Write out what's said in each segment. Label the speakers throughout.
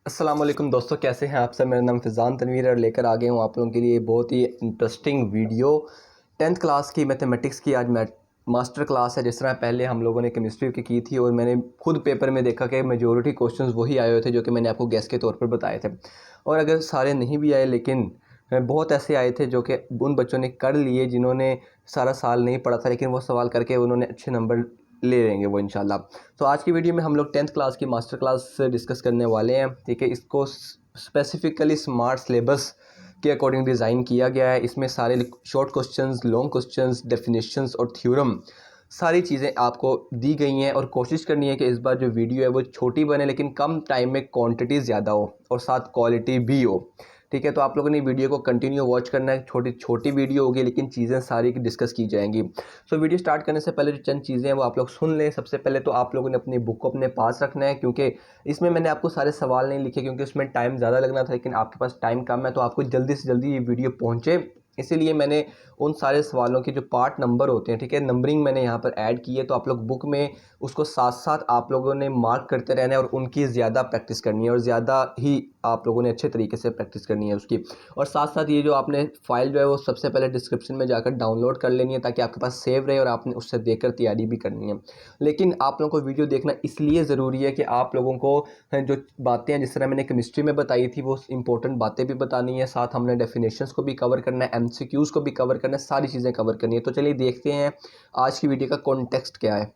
Speaker 1: अस्सलाम वालेकुम दोस्तों, कैसे हैं आप सब। मेरा नाम फ़िज़ान तनवीर और लेकर आ गए हूँ आप लोगों के लिए बहुत ही इंटरेस्टिंग वीडियो। 10th क्लास की मैथमेटिक्स की आज मास्टर क्लास है। जिस तरह पहले हम लोगों ने केमिस्ट्री की थी और मैंने खुद पेपर में देखा कि मेजॉरिटी क्वेश्चंस वही आए हुए थे जो कि मैंने आपको गेस के तौर पर बताए थे। और अगर सारे नहीं भी आए लेकिन बहुत ऐसे आए थे जो कि उन बच्चों ने कर लिए जिन्होंने सारा साल नहीं पढ़ा था, लेकिन वो सवाल करके उन्होंने अच्छे नंबर ले लेंगे वो इंशाल्लाह। तो आज की वीडियो में हम लोग 10th क्लास की मास्टर क्लास डिस्कस करने वाले हैं। ठीक है, इसको स्पेसिफ़िकली स्मार्ट सिलेबस के अकॉर्डिंग डिज़ाइन किया गया है। इसमें सारे short questions, long questions, definitions और थ्योरम सारी चीज़ें आपको दी गई हैं। और कोशिश करनी है कि इस बार जो वीडियो है वो छोटी बने लेकिन कम टाइम में क्वांटिटी ज़्यादा हो और साथ क्वालिटी भी हो। ठीक है, तो आप लोगों ने वीडियो को कंटिन्यू वॉच करना है। छोटी छोटी वीडियो होगी लेकिन चीज़ें सारी की डिस्कस की जाएंगी। सो वीडियो स्टार्ट करने से पहले जो चंद चीज़ें हैं वो आप लोग सुन लें। सबसे पहले तो आप लोगों ने अपनी बुक को अपने पास रखना है, क्योंकि इसमें मैंने आपको सारे सवाल नहीं लिखे क्योंकि उसमें टाइम ज़्यादा लगना था, लेकिन आपके पास टाइम कम है तो आपको जल्दी से जल्दी ये वीडियो पहुँचे, इसीलिए मैंने उन सारे सवालों के जो पार्ट नंबर होते हैं, ठीक है, नंबरिंग मैंने यहाँ पर ऐड की है। तो आप लोग बुक में उसको साथ साथ आप लोगों ने मार्क करते रहना है और उनकी ज़्यादा प्रैक्टिस करनी है और ज़्यादा ही आप लोगों ने अच्छे तरीके से प्रैक्टिस करनी है उसकी। और साथ साथ ये जो आपने फ़ाइल जो है वो सबसे पहले डिस्क्रिप्शन में जाकर डाउनलोड कर लेनी है ताकि आपके पास सेव रहे और आपने उससे देखकर तैयारी भी करनी है। लेकिन आप लोगों को वीडियो देखना इसलिए ज़रूरी है कि आप लोगों को जो बातें हैं, जिस तरह मैंने केमिस्ट्री में बताई थी, वो इंपॉर्टेंट बातें भी बतानी है, साथ हमने डेफिनेशंस को भी कवर करना है, एमसीक्यूज़ को भी कवर करना है, सारी चीज़ें कवर करनी है। तो चलिए देखते हैं आज की वीडियो का कॉन्टेक्स्ट क्या है।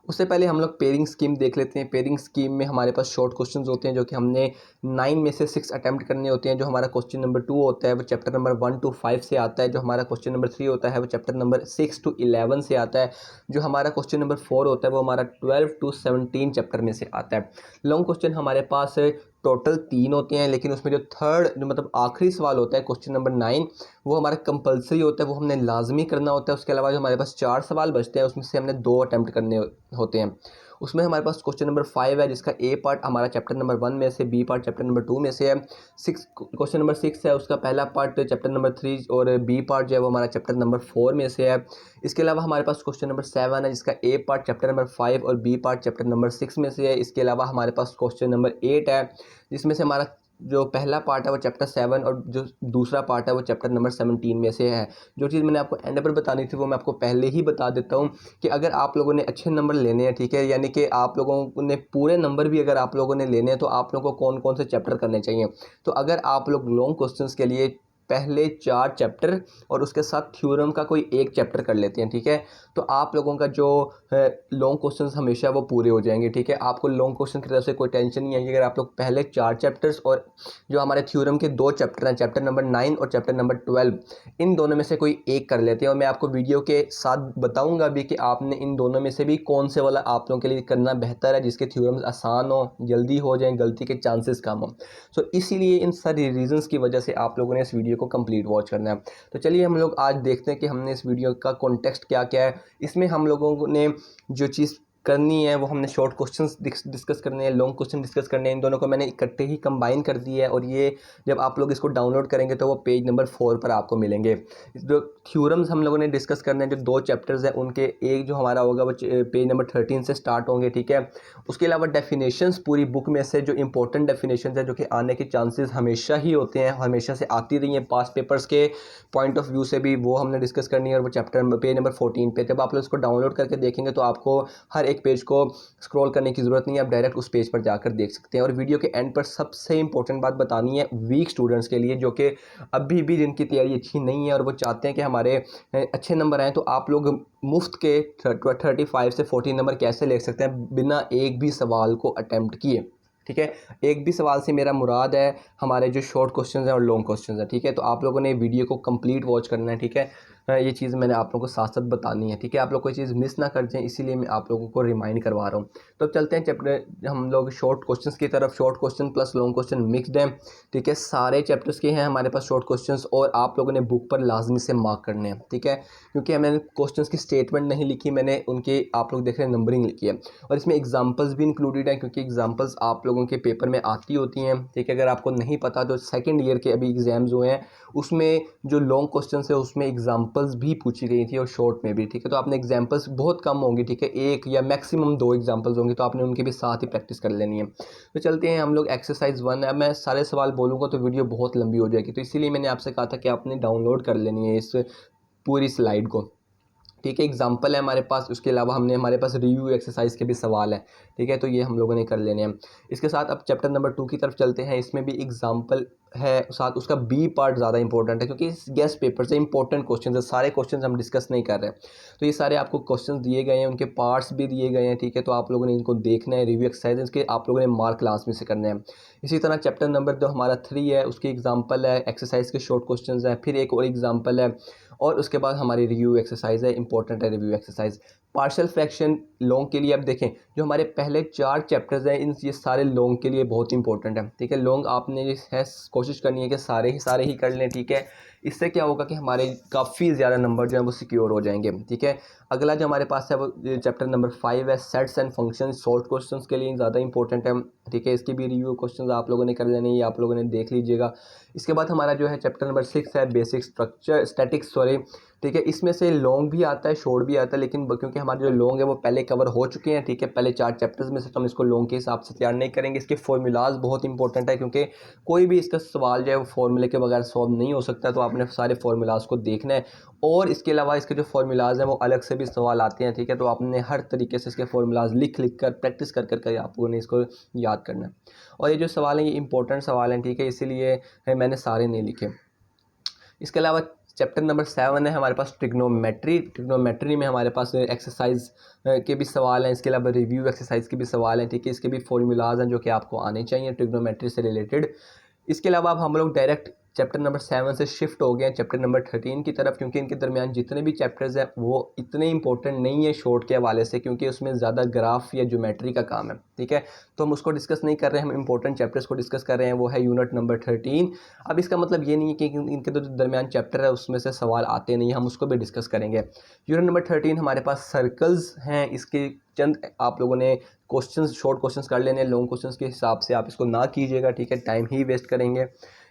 Speaker 1: उससे पहले हम लोग पेयरिंग स्कीम देख लेते हैं। पेयरिंग स्कीम में हमारे पास शॉर्ट क्वेश्चंस होते हैं जो कि हमने 9 में से 6 अटैम्प्ट करने होते हैं। जो हमारा क्वेश्चन नंबर 2 होता है वो चैप्टर नंबर 1 to 5 से आता है। जो हमारा क्वेश्चन नंबर 3 होता है वो चैप्टर नंबर 6 to 11 से आता है। जो हमारा क्वेश्चन नंबर 4 होता है वो हमारा 12 to 17 चैप्टर में से आता है। लॉन्ग क्वेश्चन हमारे पास टोटल 3 होते हैं, लेकिन उसमें जो थर्ड जो मतलब आखिरी सवाल होता है क्वेश्चन नंबर 9, वो हमारा कंपलसरी होता है, वो हमने लाजमी करना होता है। उसके अलावा जो हमारे पास 4 सवाल बचते हैं उसमें से हमने 2 अटैम्प्ट करने होते हैं। उसमें हमारे पास क्वेश्चन नंबर 5 है जिसका ए पार्ट हमारा चैप्टर नंबर 1 में से, बी पार्ट चैप्टर नंबर 2 में से है। क्वेश्चन नंबर 6 है, उसका पहला पार्ट चैप्टर नंबर 3 और बी पार्ट जो है वो हमारा चैप्टर नंबर 4 में से है। इसके अलावा हमारे पास क्वेश्चन नंबर 7 है जिसका ए पार्ट चैप्टर नंबर 5 और बी पार्ट चैप्टर नंबर 6 में से है। इसके अलावा हमारे पास क्वेश्चन नंबर 8 है जिसमें से हमारा जो पहला पार्ट है वो चैप्टर 7 और जो दूसरा पार्ट है वो चैप्टर नंबर 17 में से है। जो चीज़ मैंने आपको एंड पर बतानी थी वो मैं आपको पहले ही बता देता हूँ कि अगर आप लोगों ने अच्छे नंबर लेने हैं, ठीक है, यानी कि आप लोगों ने पूरे नंबर भी अगर आप लोगों ने लेने हैं तो आप लोगों को कौन कौन से चैप्टर करने चाहिए। तो अगर आप लोग लॉन्ग क्वेश्चंस के लिए पहले 4 चैप्टर और उसके साथ थ्योरम का कोई एक चैप्टर कर लेते हैं, ठीक है, तो आप लोगों का जो लॉन्ग क्वेश्चंस हमेशा वो पूरे हो जाएंगे। ठीक है, आपको लॉन्ग क्वेश्चन की तरफ से कोई टेंशन नहीं आएगी अगर आप लोग पहले 4 चैप्टर्स और जो हमारे थ्योरम के 2 चैप्टर हैं, चैप्टर नंबर 9 और चैप्टर नंबर 12, इन दोनों में से कोई एक कर लेते हैं। और मैं आपको वीडियो के साथ बताऊंगा भी कि आपने इन दोनों में से भी कौन से वाला आप लोगों के लिए करना बेहतर है, जिसके थ्योरम्स आसान हो, जल्दी हो जाएं, गलती के चांसेस कम हो। सो इसीलिए इन सारी रीजंस की वजह से आप लोगों ने इस वीडियो को कंप्लीट वॉच करना है। तो चलिए हम लोग आज देखते हैं कि हमने इस वीडियो का कॉन्टेक्स्ट क्या क्या है। इसमें हम लोगों ने जो चीज़ करनी है वो हमने शॉर्ट क्वेश्चंस डिस्कस करने हैं, लॉन्ग क्वेश्चन डिस्कस करने हैं। इन दोनों को मैंने इकट्ठे ही कंबाइन कर दिया है और ये जब आप लोग इसको डाउनलोड करेंगे तो वो पेज नंबर 4 पर आपको मिलेंगे। जो थ्योरम्स हम लोगों ने डिस्कस करने हैं, जो 2 चैप्टर्स हैं उनके, एक जो हमारा होगा वो पेज नंबर 13 से स्टार्ट होंगे, ठीक है। उसके अलावा डेफिनेशंस पूरी बुक में से जो इंपॉर्टेंट डेफिनेशंस है जो कि आने के चांसेस हमेशा ही होते हैं, हमेशा से आती रही हैं पास पेपर्स के पॉइंट ऑफ व्यू से भी, वो हमने डिस्कस करनी है। और वो चैप्टर पेज नंबर 14 पे जब आप लोग इसको डाउनलोड करके देखेंगे तो आपको हर एक पेज को स्क्रॉल करने की ज़रूरत नहीं है, आप डायरेक्ट उस पेज पर जाकर देख सकते हैं। और वीडियो के एंड पर सबसे इंपॉर्टेंट बात बतानी है वीक स्टूडेंट्स के लिए, जो कि अभी भी जिनकी तैयारी अच्छी नहीं है और वो चाहते हैं कि हमारे अच्छे नंबर आएँ, तो आप लोग मुफ्त के 35 से 40 नंबर कैसे ले सकते हैं बिना एक भी सवाल को अटैम्प्ट किए। ठीक है, एक भी सवाल से मेरा मुराद है हमारे जो शॉर्ट क्वेश्चंस हैं और लॉन्ग क्वेश्चंस हैं। ठीक है, तो आप लोगों ने वीडियो को कंप्लीट वॉच करना है। ठीक है, ये चीज़ मैंने आप लोगों को साथ साथ बतानी है। ठीक है, आप लोग कोई चीज़ मिस ना कर जाएं, इसीलिए मैं आप लोगों को रिमाइंड करवा रहा हूँ। तो अब चलते हैं चैप्टर हम लोग शॉर्ट क्वेश्चंस की तरफ। Short question plus long question mixed हैं। ठीक है, सारे चैप्टर्स के हैं हमारे पास शॉर्ट क्वेश्चंस और आप लोगों ने बुक पर लाजमी से मार्क करने हैं। ठीक है, क्योंकि मैंने क्वेश्चंस की स्टेटमेंट नहीं लिखी, मैंने उनके आप लोग देख रहे हैं नंबरिंग लिखी है। और इसमें एग्जाम्पल्स भी इंक्लूडेड हैं क्योंकि एग्जाम्पल्स आप लोगों के पेपर में आती होती हैं। ठीक है, अगर आपको नहीं पता तो सेकेंड ईयर के अभी एग्जाम्स हुए हैं उसमें जो लॉन्ग क्वेश्चन है उसमें एग्जाम्पल एग्जांपल्स भी पूछी गई थी और शॉर्ट में भी, ठीक है। तो आपने एग्जांपल्स बहुत कम होंगी, ठीक है, एक या मैक्सिमम 2 एग्जांपल्स होंगी, तो आपने उनके भी साथ ही प्रैक्टिस कर लेनी है। तो चलते हैं हम लोग एक्सरसाइज 1। अब मैं सारे सवाल बोलूँगा तो वीडियो बहुत लंबी हो जाएगी, तो इसीलिए मैंने आपसे कहा था कि आपने डाउनलोड कर लेनी है इस पूरी स्लाइड को, ठीक है। एग्जाम्पल है हमारे पास, उसके अलावा हमारे पास रिव्यू एक्सरसाइज के भी सवाल हैं, ठीक है। तो ये हम लोगों ने कर लेने हैं। इसके साथ अब चैप्टर नंबर 2 की तरफ चलते हैं। इसमें भी एग्जाम्पल है, साथ उसका बी पार्ट ज़्यादा इंपॉर्टेंट है, क्योंकि इस गेस्ट पेपर से इंपॉर्टेंट क्वेश्चन है, सारे क्वेश्चन हम डिस्कस नहीं कर रहे हैं। तो ये सारे आपको क्वेश्चन दिए गए हैं, उनके पार्ट्स भी दिए गए हैं, ठीक है। तो आप लोगों ने इनको देखना है, रिव्यू एक्सरसाइज के आप लोगों ने मार्क क्लास में से करने हैं। इसी तरह चैप्टर नंबर जो हमारा 3 है, उसकी एग्जाम्पल है, एक्सरसाइज के शॉर्ट क्वेश्चन हैं, फिर एक और एग्जाम्पल है, और उसके बाद हमारी रिव्यू एक्सरसाइज है, इंपॉर्टेंट है review exercise. Partial fraction long के लिए अब देखें, जो हमारे पहले 4 चैप्टर्स हैं, ये सारे लॉन्ग के लिए बहुत इंपॉर्टेंट है, ठीक है। लॉन्ग आपने है कोशिश करनी है कि सारे ही कर लें, ठीक है। इससे क्या होगा कि हमारे काफ़ी ज़्यादा नंबर जो है वो सिक्योर हो जाएंगे, ठीक है। अगला जो हमारे पास है वो चैप्टर नंबर 5 है, sets and function, short questions के लिए ज़्यादा इंपॉर्टेंट है, ठीक है। इसकी भी रिव्यू क्वेश्चंस आप लोगों ने कर लेने, ये आप लोगों ने देख लीजिएगा। इसके बाद हमारा जो है चैप्टर नंबर 6 है, बेसिक स्ट्रक्चर स्टैटिक्स, सॉरी, ठीक है। इसमें से लॉन्ग भी आता है, शॉर्ट भी आता है, लेकिन क्योंकि हमारे जो लॉन्ग है वो पहले कवर हो चुके हैं, ठीक है, पहले 4 चैप्टर्स में से, तो हम इसको लॉन्ग के हिसाब से तैयार नहीं करेंगे। इसके फॉर्मूलाज बहुत इंपॉर्टेंट है, क्योंकि कोई भी इसका सवाल जो है वो फॉर्मूले के बगैर सॉल्व नहीं हो सकता, तो आपने सारे फार्मूलाज को देखना है। और इसके अलावा इसके जो फार्मूलाज हैं वो अलग से भी सवाल आते हैं, ठीक है। तो आपने हर तरीके से इसके फार्मूलाज लिख कर प्रैक्टिस कर आपको ने इसको याद करना है। और ये जो सवाल हैं ये इंपॉर्टेंट सवाल हैं, ठीक है, इसीलिए मैंने सारे नहीं लिखे। इसके अलावा चैप्टर नंबर 7 है हमारे पास ट्रिग्नोमेट्री में हमारे पास एक्सरसाइज के भी सवाल हैं, इसके अलावा रिव्यू एक्सरसाइज के भी सवाल हैं, ठीक है। इसके भी फॉर्मूलाज हैं जो कि आपको आने चाहिए ट्रिग्नोमेट्री से रिलेटेड। इसके अलावा अब हम लोग डायरेक्ट चैप्टर नंबर 7 से शिफ्ट हो गए हैं चैप्टर नंबर 13 की तरफ, क्योंकि इनके दरमियान जितने भी चैप्टर्स हैं वो इतने इंपॉर्टेंट नहीं है शॉर्ट के हवाले से, क्योंकि उसमें ज़्यादा ग्राफ या ज्योमेट्री का काम है, ठीक है। तो हम उसको डिस्कस नहीं कर रहे हैं, हम इंपॉर्टेंट चैप्टर्स को डिस्कस कर रहे हैं, वो है यूनिट नंबर 13। अब इसका मतलब ये नहीं है कि इनके जो दरमियान चैप्टर है उसमें से सवाल आते नहीं, हम उसको भी डिस्कस करेंगे। यूनिट नंबर 13 हमारे पास सर्कल्स हैं, इसके चंद आप लोगों ने क्वेश्चंस, शॉर्ट क्वेश्चंस कर लेने, लॉन्ग क्वेश्चंस के हिसाब से आप इसको ना कीजिएगा, ठीक है, टाइम ही वेस्ट करेंगे।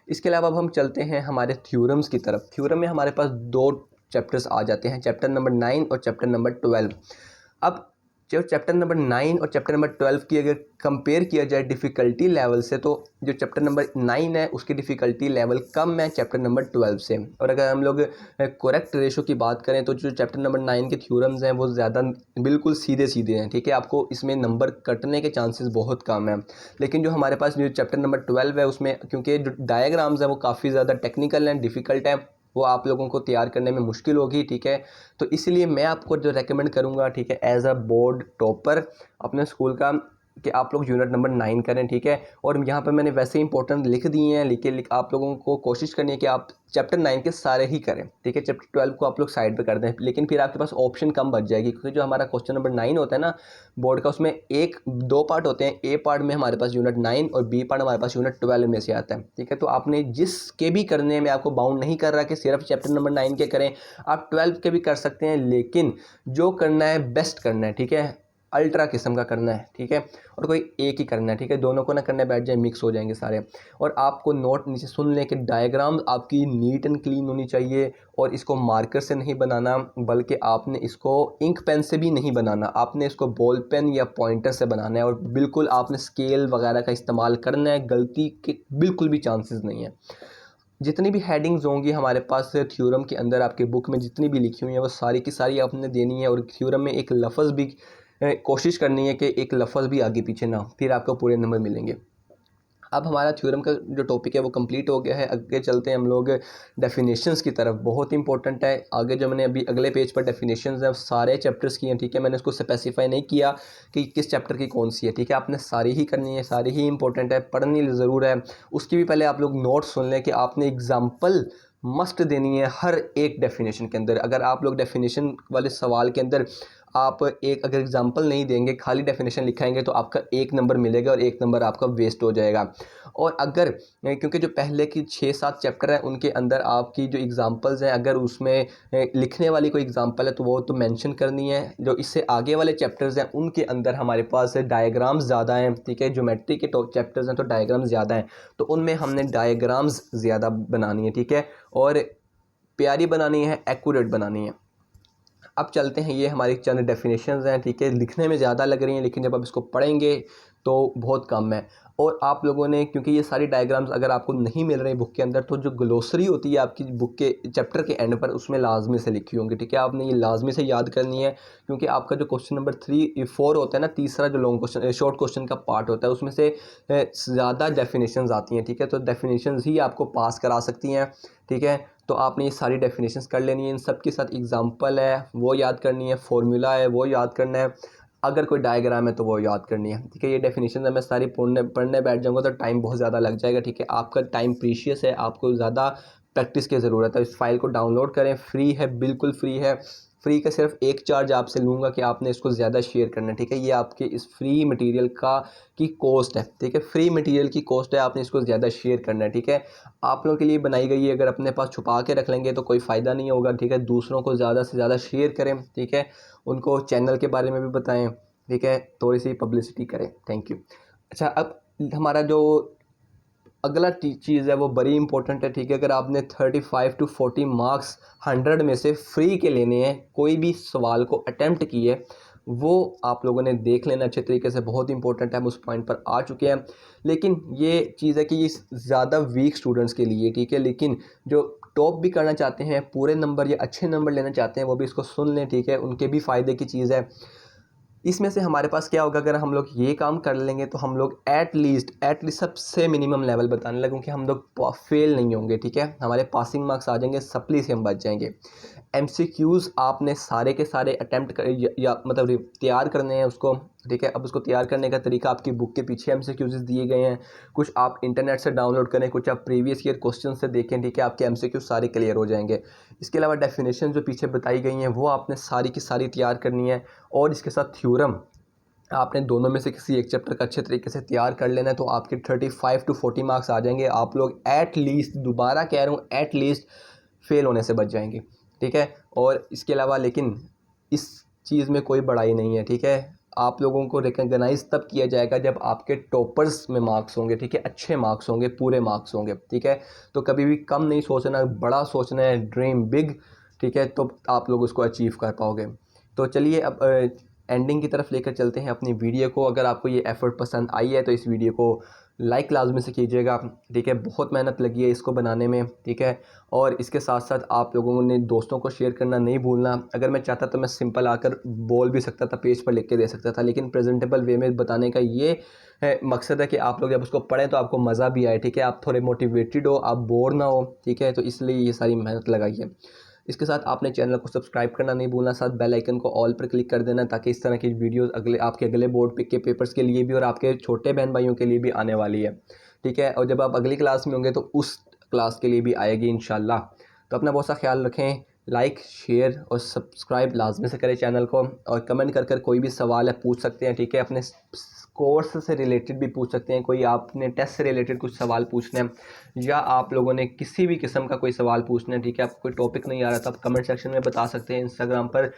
Speaker 1: इसके अलावा अब हम चलते हैं हमारे थ्योरम्स की तरफ। थ्योरम में हमारे पास 2 चैप्टर्स आ जाते हैं, चैप्टर नंबर 9 और चैप्टर नंबर 12। अब जो चैप्टर नंबर 9 और चैप्टर नंबर 12 की अगर कंपेयर किया जाए डिफ़िकल्टी लेवल से, तो जो चैप्टर नंबर 9 है उसकी डिफ़िकल्टी लेवल कम है चैप्टर नंबर 12 से। और अगर हम लोग करेक्ट रेशो की बात करें तो जो चैप्टर नंबर 9 के थ्योरम्स हैं वो ज़्यादा बिल्कुल सीधे सीधे हैं, ठीक है। आपको इसमें नंबर कटने के चांसेस बहुत कम हैं। लेकिन जो हमारे पास जो चैप्टर नंबर 12 है उसमें क्योंकि जो डायग्राम्स हैं वो काफ़ी ज़्यादा टेक्निकल हैं, डिफ़िकल्ट हैं, वो आप लोगों को तैयार करने में मुश्किल होगी, ठीक है। तो इसलिए मैं आपको जो रेकमेंड करूँगा, ठीक है, एज अ बोर्ड टॉपर अपने स्कूल का, कि आप लोग यूनिट नंबर 9 करें, ठीक है। और यहाँ पर मैंने वैसे इंपॉर्टेंट लिख दिए हैं, लिख आप लोगों को कोशिश करनी है कि आप चैप्टर 9 के सारे ही करें, ठीक है। चैप्टर 12 को आप लोग साइड पे कर दें, लेकिन फिर आपके पास ऑप्शन कम बच जाएगी, क्योंकि जो हमारा क्वेश्चन नंबर 9 होता है ना बोर्ड का, उसमें 2 पार्ट होते हैं। ए पार्ट में हमारे पास यूनिट 9 और बी पार्ट हमारे पास यूनिट 12 में से आता है, ठीक है। तो आपने जिसके भी करने में आपको बाउंड नहीं कर रहा कि सिर्फ चैप्टर नंबर 9 के करें, आप 12 के भी कर सकते हैं, लेकिन जो करना है बेस्ट करना है, ठीक है, अल्ट्रा किस्म का करना है, ठीक है। और कोई एक ही करना है, ठीक है, दोनों को ना करने बैठ जाए, मिक्स हो जाएंगे सारे। और आपको नोट नीचे सुन लें कि डायग्राम आपकी नीट एंड क्लीन होनी चाहिए, और इसको मार्कर से नहीं बनाना, बल्कि आपने इसको इंक पेन से भी नहीं बनाना, आपने इसको बॉल पेन या पॉइंटर से बनाना है। और बिल्कुल आपने स्केल वगैरह का इस्तेमाल करना है, गलती के बिल्कुल भी चांसेस नहीं है। जितनी भी हेडिंग्स होंगी हमारे पास थ्योरम के अंदर, आपके बुक में जितनी भी लिखी हुई हैं वो सारी की सारी आपने देनी है। और थ्योरम में एक लफ्ज़ भी कोशिश करनी है कि एक लफ्ज़ भी आगे पीछे ना हो, फिर आपको पूरे नंबर मिलेंगे। अब हमारा थ्योरम का जो टॉपिक है वो कंप्लीट हो गया है। आगे चलते हैं हम लोग डेफिनेशंस की तरफ, बहुत इंपॉर्टेंट है। आगे जो मैंने अभी अगले पेज पर डेफिनेशंस हैं सारे चैप्टर्स की हैं, ठीक है। मैंने उसको स्पेसिफाई नहीं किया कि किस चैप्टर की कौन सी है, ठीक है। आपने सारी ही करनी है, सारी ही इंपॉर्टेंट है, पढ़नी ज़रूर है। उसकी भी पहले आप लोग नोट सुन लें कि आपने एग्जाम्पल मस्ट देनी है हर एक डेफिनेशन के अंदर। अगर आप लोग डेफिनेशन वाले सवाल के अंदर आप एक अगर एग्जांपल नहीं देंगे, खाली डेफिनेशन लिखाएंगे, तो आपका 1 नंबर मिलेगा और 1 नंबर आपका वेस्ट हो जाएगा। और अगर क्योंकि जो पहले की 6-7 चैप्टर हैं उनके अंदर आपकी जो एग्जांपल्स हैं, अगर उसमें लिखने वाली कोई एग्जांपल है तो वो तो मेंशन करनी है। जो इससे आगे वाले चैप्टर्स हैं उनके अंदर हमारे पास डायग्राम्स ज़्यादा हैं, ठीक है। ज्योमेट्री के चैप्टर्स हैं तो डायग्राम्स ज़्यादा हैं, तो उनमें हमने डायग्राम्स ज़्यादा बनानी है, ठीक है। और प्यारी बनानी है, एक्यूरेट बनानी है। अब चलते हैं, ये हमारी चंद डेफिनेशंस हैं, ठीक है। लिखने में ज़्यादा लग रही हैं लेकिन जब आप इसको पढ़ेंगे तो बहुत कम है। और आप लोगों ने, क्योंकि ये सारी डायग्राम्स अगर आपको नहीं मिल रही बुक के अंदर, तो जो ग्लोसरी होती है आपकी बुक के चैप्टर के एंड पर, उसमें लाजमी से लिखी होंगी, ठीक है। आपने ये लाजमी से याद करनी है, क्योंकि आपका जो क्वेश्चन नंबर 3-4 होता है ना, तीसरा जो लॉन्ग क्वेश्चन शॉर्ट क्वेश्चन का पार्ट होता है, उसमें से ज़्यादा डेफिनेशंस आती हैं, ठीक है। तो डेफिनेशंस ही आपको पास करा सकती हैं, ठीक है। तो आपने ये सारी डेफिनेशंस कर लेनी है, इन सब के साथ एग्जांपल है वो याद करनी है, फॉर्मूला है वो याद करना है, अगर कोई डायग्राम है तो वो याद करनी है, ठीक है। ये डेफिनेशन मैं सारी पढ़ने बैठ जाऊंगा तो टाइम बहुत ज़्यादा लग जाएगा, ठीक है। आपका टाइम प्रीशियस है, आपको ज़्यादा प्रैक्टिस की ज़रूरत है। इस फाइल को डाउनलोड करें, फ्री है, बिल्कुल फ्री है। फ्री का सिर्फ एक चार्ज आपसे लूँगा कि आपने इसको ज़्यादा शेयर करना है, ठीक है। ये आपके इस फ्री मटेरियल की कॉस्ट है, ठीक है। फ्री मटेरियल की कॉस्ट है, आपने इसको ज़्यादा शेयर करना है, ठीक है। आप लोगों के लिए बनाई गई है, अगर अपने पास छुपा के रख लेंगे तो कोई फ़ायदा नहीं होगा, ठीक है। दूसरों को ज़्यादा से ज़्यादा शेयर करें, ठीक है। उनको चैनल के बारे में भी बताएं, ठीक है। थोड़ी सी पब्लिसिटी करें। Thank you. अच्छा, अब हमारा जो अगला चीज़ है वो बड़ी इंपॉर्टेंट है, ठीक है। अगर आपने 35 to 40 मार्क्स 100 में से फ्री के लेने हैं, कोई भी सवाल को अटेम्प्ट किए, वो आप लोगों ने देख लेना अच्छे तरीके से, बहुत इंपॉर्टेंट है, हम उस पॉइंट पर आ चुके हैं। लेकिन ये चीज़ है कि ये ज़्यादा वीक स्टूडेंट्स के लिए, ठीक है। लेकिन जो टॉप भी करना चाहते हैं, पूरे नंबर या अच्छे नंबर लेना चाहते हैं, वो भी इसको सुन लें, ठीक है। उनके भी फ़ायदे की चीज़ है। इसमें से हमारे पास क्या होगा, अगर हम लोग ये काम कर लेंगे तो हम लोग एट लीस्ट सबसे मिनिमम लेवल बताने लगेंगे कि हम लोग फेल नहीं होंगे, ठीक है। हमारे पासिंग मार्क्स आ जाएंगे, सप्ली से हम बच जाएंगे। एमसीक्यूज़ आपने सारे के सारे अटेम्प्ट कर या मतलब तैयार करने हैं उसको, ठीक है। अब उसको तैयार करने का तरीका आपकी बुक के पीछे एमसीक्यूज़ दिए गए हैं, कुछ आप इंटरनेट से डाउनलोड करें, कुछ आप प्रीवियस ईयर क्वेश्चन से देखें, ठीक है। आपके एमसीक्यूज़ सारे क्लियर हो जाएंगे। इसके अलावा डेफिनेशन जो पीछे बताई गई हैं वो आपने सारी की सारी तैयार करनी है, और इसके साथ थ्योरम आपने दोनों में से किसी एक चैप्टर का अच्छे तरीके से तैयार कर लेना है, तो आपके 35 to 40 मार्क्स आ जाएंगे। आप लोग एट लीस्ट, दोबारा कह रहा हूँ, एट लीस्ट फेल होने से बच जाएंगे, ठीक है। और इसके अलावा लेकिन इस चीज़ में कोई बड़ाई नहीं है, ठीक है। आप लोगों को रिकग्नाइज तब किया जाएगा जब आपके टॉपर्स में मार्क्स होंगे, ठीक है, अच्छे मार्क्स होंगे, पूरे मार्क्स होंगे, ठीक है। तो कभी भी कम नहीं सोचना, बड़ा सोचना है, ड्रीम बिग, ठीक है। तो आप लोग उसको अचीव कर पाओगे। तो चलिए अब एंडिंग की तरफ लेकर चलते हैं अपनी वीडियो को। अगर आपको ये एफ़र्ट पसंद आई है तो इस वीडियो को लाइक लाजमी से कीजिएगा, ठीक है। बहुत मेहनत लगी है इसको बनाने में, ठीक है। और इसके साथ साथ आप लोगों ने दोस्तों को शेयर करना नहीं भूलना। अगर मैं चाहता तो मैं सिंपल आकर बोल भी सकता था, पेज पर लिख के दे सकता था, लेकिन प्रेजेंटेबल वे में बताने का ये मकसद है कि आप लोग जब उसको पढ़ें तो आपको मज़ा भी आए, ठीक है। आप थोड़े मोटिवेटेड हो, आप बोर ना हो, ठीक है। तो इसलिए ये सारी मेहनत लगाई है। इसके साथ आपने चैनल को सब्सक्राइब करना नहीं भूलना, साथ बेल आइकन को ऑल पर क्लिक कर देना, ताकि इस तरह की वीडियोस आपके अगले बोर्ड के पेपर्स के लिए भी और आपके छोटे बहन भाइयों के लिए भी आने वाली है, ठीक है। और जब आप अगली क्लास में होंगे तो उस क्लास के लिए भी आएगी इंशाल्लाह। तो अपना बहुत सा ख्याल रखें। लाइक, शेयर और सब्सक्राइब लाजमी से करें चैनल को, और कमेंट कर कोई भी सवाल है पूछ सकते हैं, ठीक है। अपने कोर्स से रिलेटेड भी पूछ सकते हैं, कोई आपने टेस्ट से रिलेटेड कुछ सवाल पूछने हैं, या आप लोगों ने किसी भी किस्म का कोई सवाल पूछना है, ठीक है। आपको कोई टॉपिक नहीं आ रहा तो आप कमेंट सेक्शन में बता सकते हैं, इंस्टाग्राम पर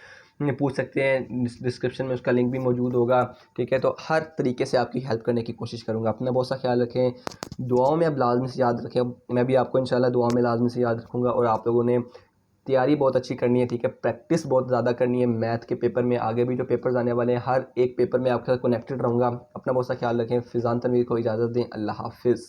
Speaker 1: पूछ सकते हैं, डिस्क्रिप्शन में उसका लिंक भी मौजूद होगा, ठीक है। तो हर तरीके से आपकी हेल्प करने की कोशिश करूँगा। अपना बहुत सा ख्याल रखें, दुआओं में आप लाजमी से याद रखें, मैं भी आपको इंशाल्लाह दुआ में लाजमी से याद रखूँगा। और आप लोगों ने तैयारी बहुत अच्छी करनी है, ठीक है। प्रैक्टिस बहुत ज़्यादा करनी है मैथ के पेपर में, आगे भी जो पेपर्स आने वाले हैं हर एक पेपर में आपके साथ कनेक्टेड रहूँगा। अपना बहुत सा ख्याल रखें। फ़िज़ान तनवीर को इजाज़त दें। अल्लाह हाफ़िज़।